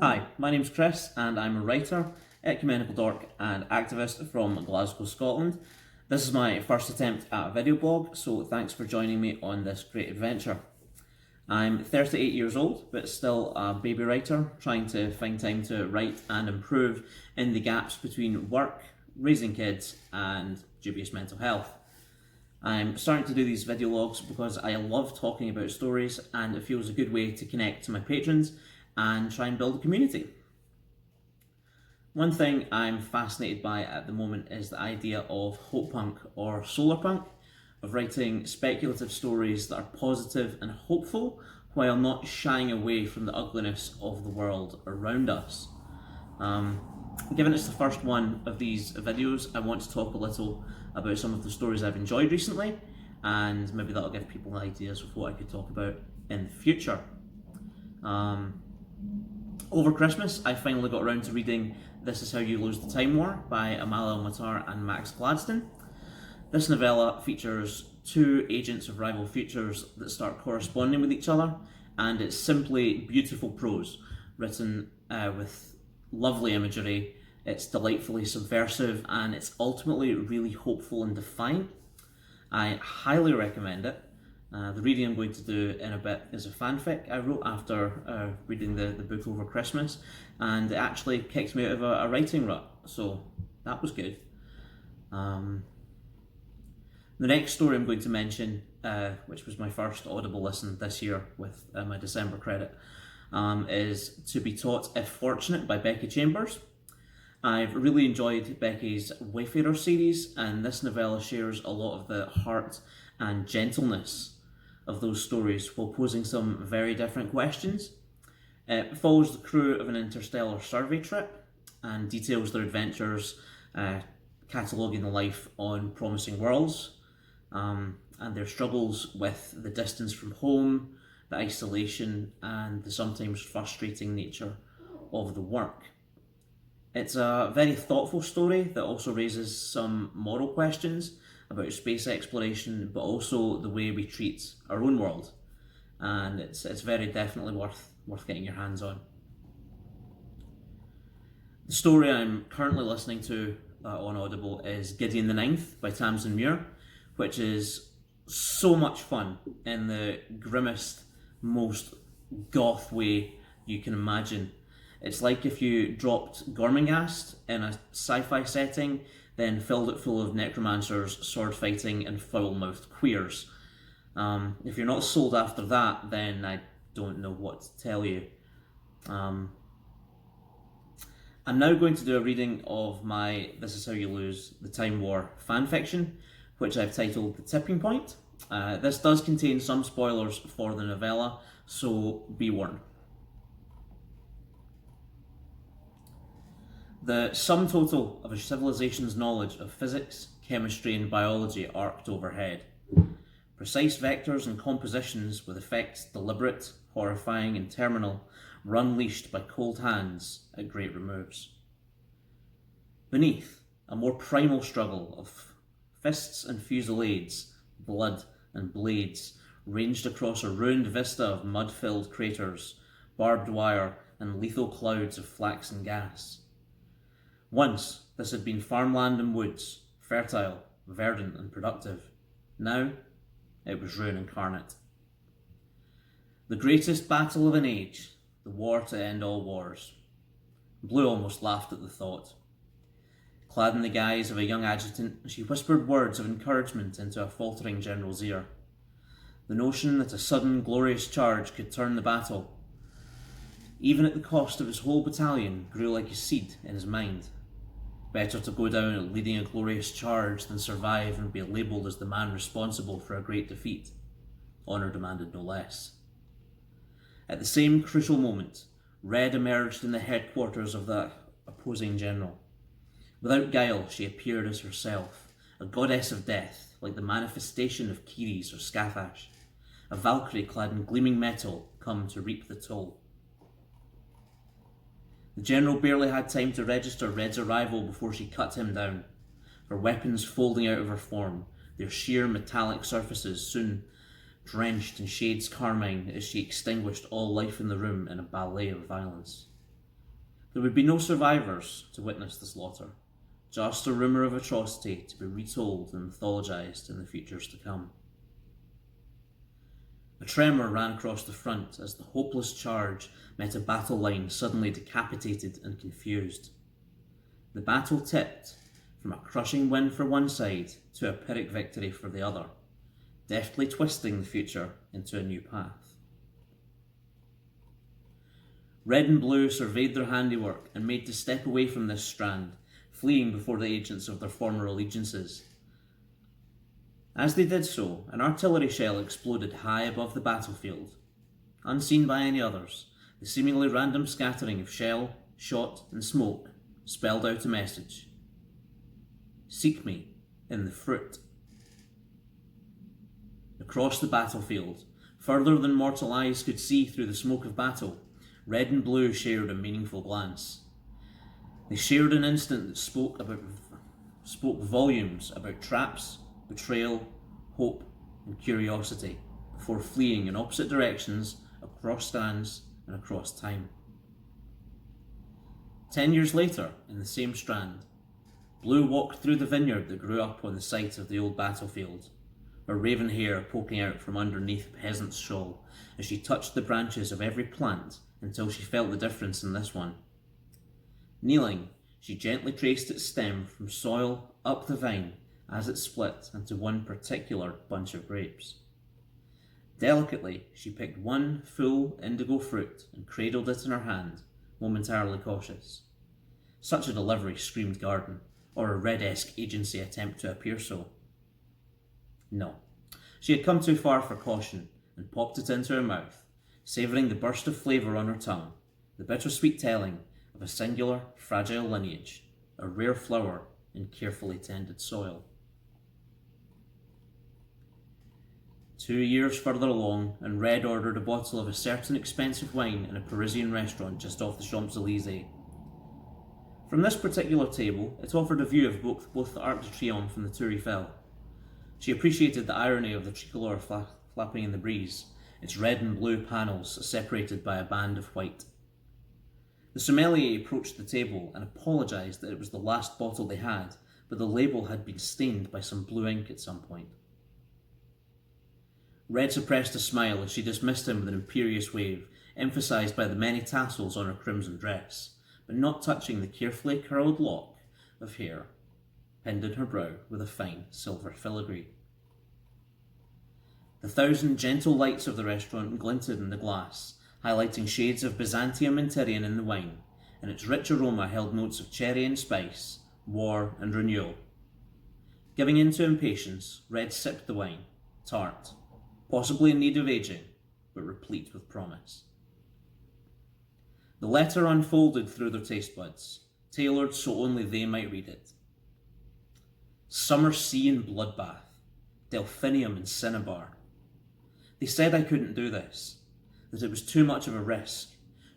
Hi, my name's Chris and I'm a writer, ecumenical dork and activist from Glasgow, Scotland. This is my first attempt at a video blog, so thanks for joining me on this great adventure. I'm 38 years old, but still a baby writer, trying to find time to write and improve in the gaps between work, raising kids and dubious mental health. I'm starting to do these video logs because I love talking about stories and it feels a good way to connect to my patrons and try and build a community. One thing I'm fascinated by at the moment is the idea of hope punk or solar punk, of writing speculative stories that are positive and hopeful while not shying away from the ugliness of the world around us. Given it's the first one of these videos, I want to talk a little about some of the stories I've enjoyed recently, and maybe that'll give people ideas of what I could talk about in the future. Over Christmas, I finally got around to reading This Is How You Lose the Time War by Amal El-Matar and Max Gladstone. This novella features two agents of rival futures that start corresponding with each other, and it's simply beautiful prose, written with lovely imagery. It's delightfully subversive, and it's ultimately really hopeful and defiant. I highly recommend it. The reading I'm going to do in a bit is a fanfic I wrote after reading the book over Christmas, and it actually kicked me out of a writing rut, so that was good. The next story I'm going to mention, which was my first Audible listen this year with my December credit, is To Be Taught If Fortunate by Becky Chambers. I've really enjoyed Becky's Wayfarer series, and this novella shares a lot of the heart and gentleness of those stories while posing some very different questions. It follows the crew of an interstellar survey trip and details their adventures, cataloguing the life on promising worlds, and their struggles with the distance from home, the isolation, and the sometimes frustrating nature of the work. It's a very thoughtful story that also raises some moral questions about space exploration, but also the way we treat our own world. And it's very definitely worth getting your hands on. The story I'm currently listening to on Audible is Gideon the Ninth by Tamsin Muir, which is so much fun in the grimmest, most goth way you can imagine. It's like if you dropped Gormenghast in a sci-fi setting, then filled it full of necromancers, sword fighting, and foul-mouthed queers. If you're not sold after that, then I don't know what to tell you. I'm now going to do a reading of my This Is How You Lose the Time War fanfiction, which I've titled The Tipping Point. This does contain some spoilers for the novella, so be warned. The sum total of a civilization's knowledge of physics, chemistry and biology arced overhead. Precise vectors and compositions with effects deliberate, horrifying and terminal were unleashed by cold hands at great removes. Beneath, a more primal struggle of fists and fusillades, blood and blades ranged across a ruined vista of mud-filled craters, barbed wire and lethal clouds of flaxen gas. Once, this had been farmland and woods, fertile, verdant and productive. Now, it was ruin incarnate. The greatest battle of an age, the war to end all wars. Blue almost laughed at the thought. Clad in the guise of a young adjutant, she whispered words of encouragement into a faltering general's ear. The notion that a sudden, glorious charge could turn the battle, even at the cost of his whole battalion, grew like a seed in his mind. Better to go down leading a glorious charge than survive and be labelled as the man responsible for a great defeat. Honour demanded no less. At the same crucial moment, Red emerged in the headquarters of that opposing general. Without guile, she appeared as herself, a goddess of death, like the manifestation of Keres or Scathash. a Valkyrie clad in gleaming metal, come to reap the toll. The general barely had time to register Red's arrival before she cut him down, her weapons folding out of her form, their sheer metallic surfaces soon drenched in shades carmine as she extinguished all life in the room in a ballet of violence. There would be no survivors to witness the slaughter, just a rumour of atrocity to be retold and mythologized in the futures to come. A tremor ran across the front as the hopeless charge met a battle line suddenly decapitated and confused. The battle tipped from a crushing win for one side to a Pyrrhic victory for the other, deftly twisting the future into a new path. Red and Blue surveyed their handiwork and made to step away from this strand, fleeing before the agents of their former allegiances. As they did so, an artillery shell exploded high above the battlefield. Unseen by any others, the seemingly random scattering of shell, shot, and smoke spelled out a message. Seek me in the fruit. Across the battlefield, further than mortal eyes could see through the smoke of battle, Red and Blue shared a meaningful glance. They shared an instant that spoke volumes about traps, betrayal, hope, and curiosity, before fleeing in opposite directions, across strands and across time. 10 years later, in the same strand, Blue walked through the vineyard that grew up on the site of the old battlefield, her raven hair poking out from underneath a peasant's shawl as she touched the branches of every plant until she felt the difference in this one. Kneeling, she gently traced its stem from soil up the vine as it split into one particular bunch of grapes. Delicately, she picked one full indigo fruit and cradled it in her hand, momentarily cautious. Such a delivery screamed garden, or a Red-esque agency attempt to appear so. No, she had come too far for caution and popped it into her mouth, savouring the burst of flavour on her tongue, the bittersweet telling of a singular, fragile lineage, a rare flower in carefully tended soil. 2 years further along, and Red ordered a bottle of a certain expensive wine in a Parisian restaurant just off the Champs-Elysees. From this particular table, it offered a view of both the Arc de Triomphe and the Tour Eiffel. She appreciated the irony of the tricolor flapping in the breeze, its red and blue panels separated by a band of white. The sommelier approached the table and apologised that it was the last bottle they had, but the label had been stained by some blue ink at some point. Red suppressed a smile as she dismissed him with an imperious wave, emphasised by the many tassels on her crimson dress, but not touching the carefully curled lock of hair pinned in her brow with a fine silver filigree. The 1,000 gentle lights of the restaurant glinted in the glass, highlighting shades of Byzantium and Tyrian in the wine, and its rich aroma held notes of cherry and spice, war and renewal. Giving in to impatience, Red sipped the wine, tart, possibly in need of aging, but replete with promise. The letter unfolded through their taste buds, tailored so only they might read it. Summer sea and bloodbath, delphinium and cinnabar. They said I couldn't do this, that it was too much of a risk,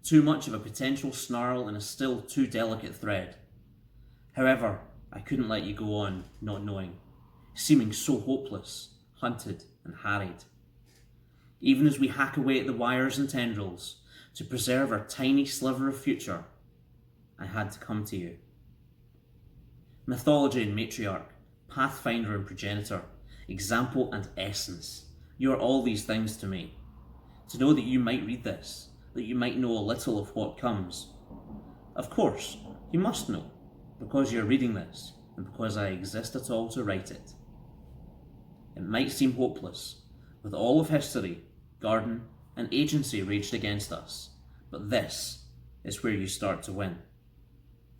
too much of a potential snarl in a still too delicate thread. However, I couldn't let you go on, not knowing, seeming so hopeless, hunted and harried. Even as we hack away at the wires and tendrils to preserve our tiny sliver of future, I had to come to you. Mythology and matriarch, pathfinder and progenitor, example and essence, you are all these things to me. To know that you might read this, that you might know a little of what comes. Of course, you must know, because you're reading this, and because I exist at all to write it. It might seem hopeless, with all of history, garden, and agency raged against us, but this is where you start to win.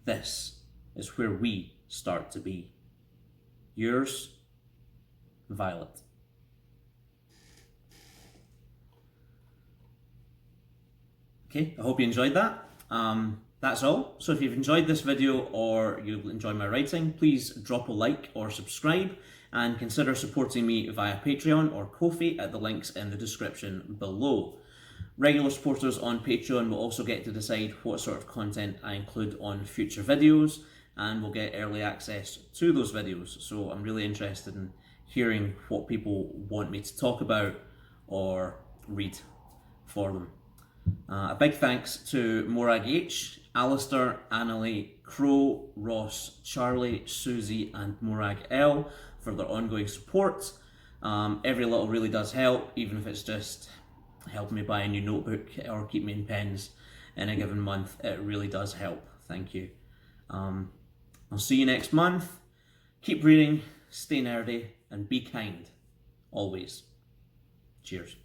This is where we start to be. Yours, Violet. Okay, I hope you enjoyed that. That's all. So if you've enjoyed this video or you enjoy my writing, please drop a like or subscribe. and consider supporting me via Patreon or Ko-fi at the links in the description below. Regular supporters on Patreon will also get to decide what sort of content I include on future videos, and will get early access to those videos. So I'm really interested in hearing what people want me to talk about or read for them. A big thanks to Morag H, Alistair, Annalie, Crow, Ross, Charlie, Susie and Morag L for their ongoing support. Every little really does help, even if it's just helping me buy a new notebook or keep me in pens in a given month. It really does help. Thank you. I'll see you next month. Keep reading, stay nerdy, and be kind. Always. Cheers.